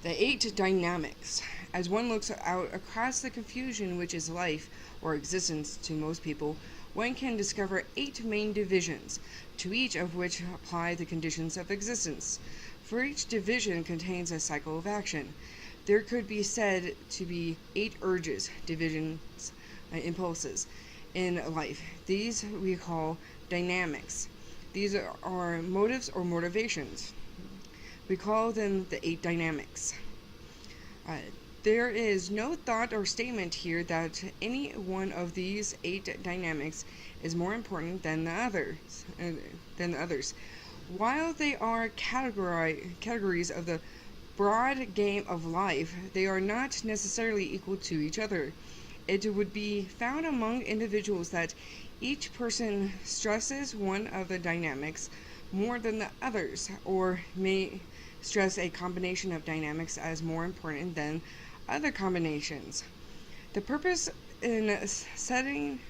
The 8 dynamics. As one looks out across the confusion which is life or existence to most people, one can discover 8 main divisions, to each of which apply the conditions of existence. For each division contains a cycle of action. There could be said to be 8 urges, divisions, impulses in life. These we call dynamics. These are motives or motivations. We call them the 8 dynamics. Uh, there is no thought or statement here that any one of these 8 dynamics is more important than the others. While they are categories of the broad game of life, they are not necessarily equal to each other. It would be found among individuals that each person stresses one of the dynamics more than the others, or may stress a combination of dynamics as more important than other combinations. The purpose in setting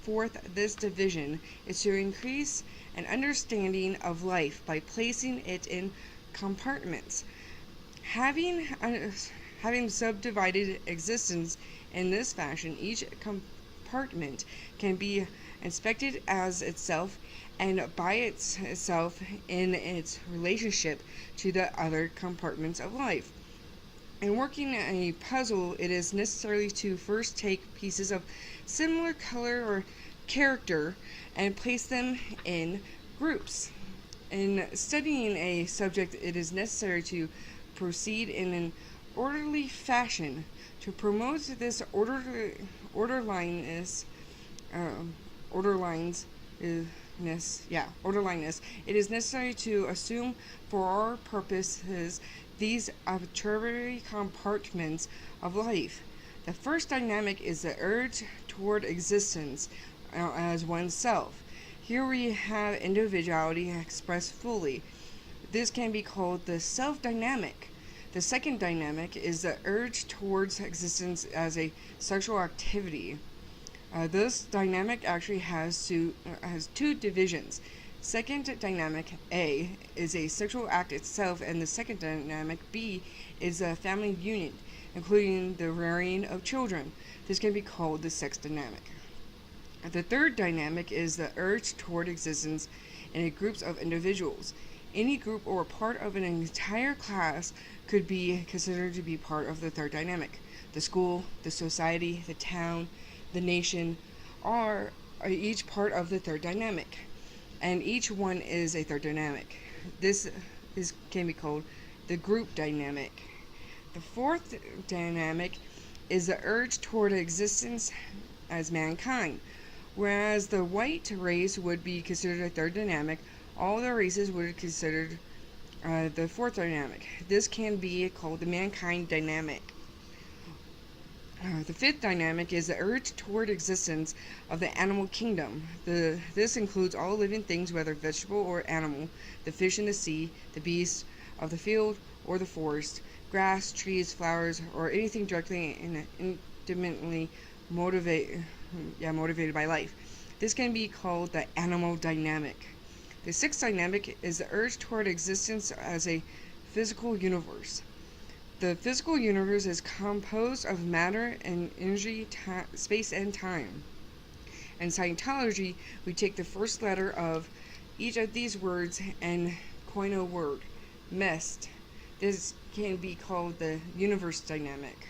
forth this division is to increase an understanding of life by placing it in compartments. Having subdivided existence in this fashion, each compartment can be inspected as itself and by itself in its relationship to the other compartments of life. In working a puzzle, it is necessary to first take pieces of similar color or character and place them in groups. In studying a subject, it is necessary to proceed in an orderly fashion. To promote this orderliness, it is necessary to assume for our purposes these arbitrary compartments of life. The first dynamic is the urge toward existence as oneself. Here we have individuality expressed fully. This can be called the self dynamic. The second dynamic is the urge towards existence as a sexual activity. This dynamic actually has 2 divisions. Second dynamic A is a sexual act itself, and the second dynamic B is a family union, including the rearing of children. This can be called the sex dynamic. The third dynamic is the urge toward existence in groups of individuals. Any group or part of an entire class could be considered to be part of the third dynamic. The school, the society, the town, the nation are each part of the third dynamic, and each one is a third dynamic. This can be called the group dynamic. The fourth dynamic is the urge toward existence as mankind. Whereas the white race would be considered a third dynamic, all the races would be considered the fourth dynamic. This can be called the mankind dynamic. The fifth dynamic is the urge toward existence of the animal kingdom. This includes all living things, whether vegetable or animal, the fish in the sea, the beasts of the field or the forest, grass, trees, flowers, or anything directly and intimately motivated by life. This can be called the animal dynamic. The sixth dynamic is the urge toward existence as a physical universe. The physical universe is composed of matter and energy, space, and time. In Scientology, we take the first letter of each of these words and coin a word, MEST. This can be called the universe dynamic.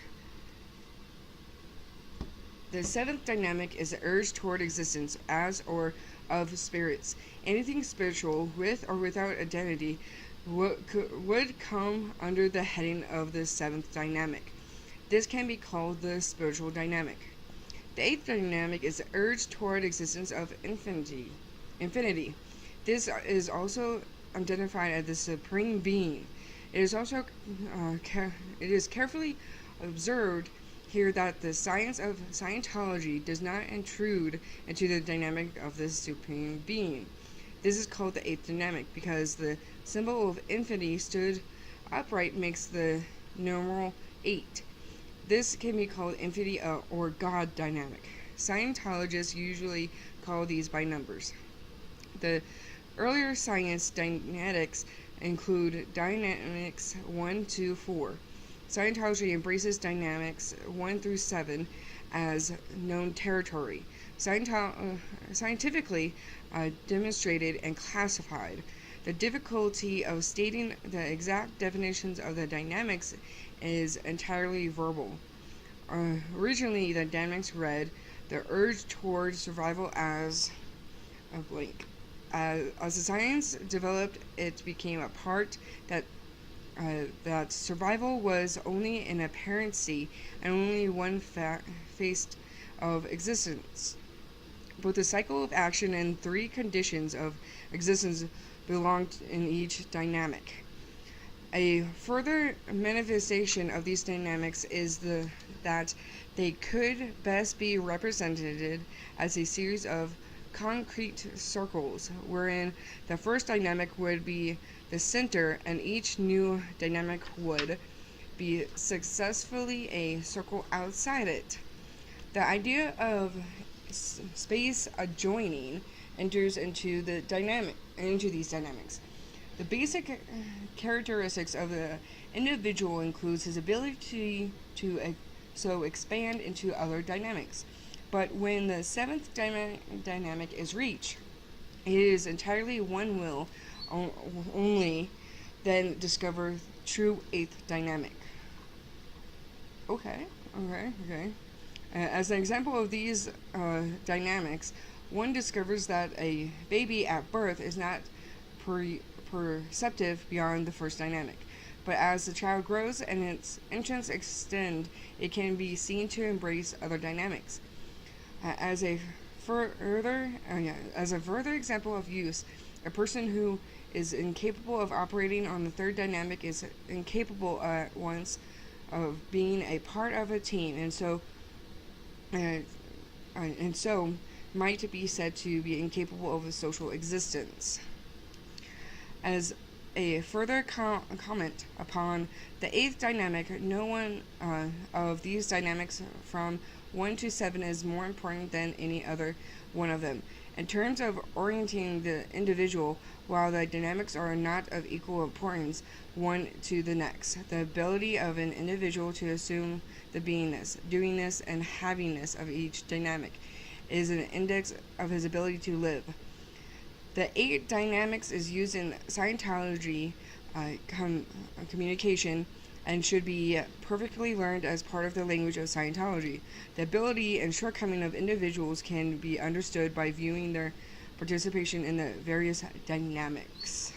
The seventh dynamic is the urge toward existence as or of spirits. Anything spiritual, with or without identity, would come under the heading of the seventh dynamic. This can be called the spiritual dynamic. The eighth dynamic is the urge toward existence of infinity. This is also identified as the supreme being. It is also it is carefully observed here that the science of Scientology does not intrude into the dynamic of the supreme being. This is called the eighth dynamic because the symbol of infinity stood upright makes the numeral 8. This can be called infinity or God dynamic. Scientologists usually call these by numbers. The earlier science dynamics include dynamics 1 to 4. Scientology embraces dynamics 1 through 7 as known territory, scientifically demonstrated and classified. The difficulty of stating the exact definitions of the dynamics is entirely verbal. Originally, the dynamics read the urge toward survival as a blank. As the science developed, it became a part that survival was only an apparency and only one facet of existence. Both the cycle of action and 3 conditions of existence belonged in each dynamic. A further manifestation of these dynamics is that they could best be represented as a series of concrete circles, wherein the first dynamic would be the center and each new dynamic would be successfully a circle outside it. The idea of space adjoining enters into these dynamics. The basic characteristics of the individual includes his ability to expand into other dynamics. But when the 7th dynamic is reached, it is entirely one will only then discover true 8th dynamic. Okay. As an example of these dynamics, one discovers that a baby at birth is not perceptive beyond the first dynamic. But as the child grows and its interests extend, it can be seen to embrace other dynamics. As a further example of use, a person who is incapable of operating on the 3rd dynamic is incapable at once of being a part of a team, and so might be said to be incapable of a social existence. As a further comment upon the 8th dynamic, no one of these dynamics from 1 to 7 is more important than any other one of them. In terms of orienting the individual, while the dynamics are not of equal importance one to the next, the ability of an individual to assume the beingness, doingness, and havingness of each dynamic is an index of his ability to live. The 8 dynamics is used in Scientology communication and should be perfectly learned as part of the language of Scientology. The ability and shortcoming of individuals can be understood by viewing their participation in the various dynamics.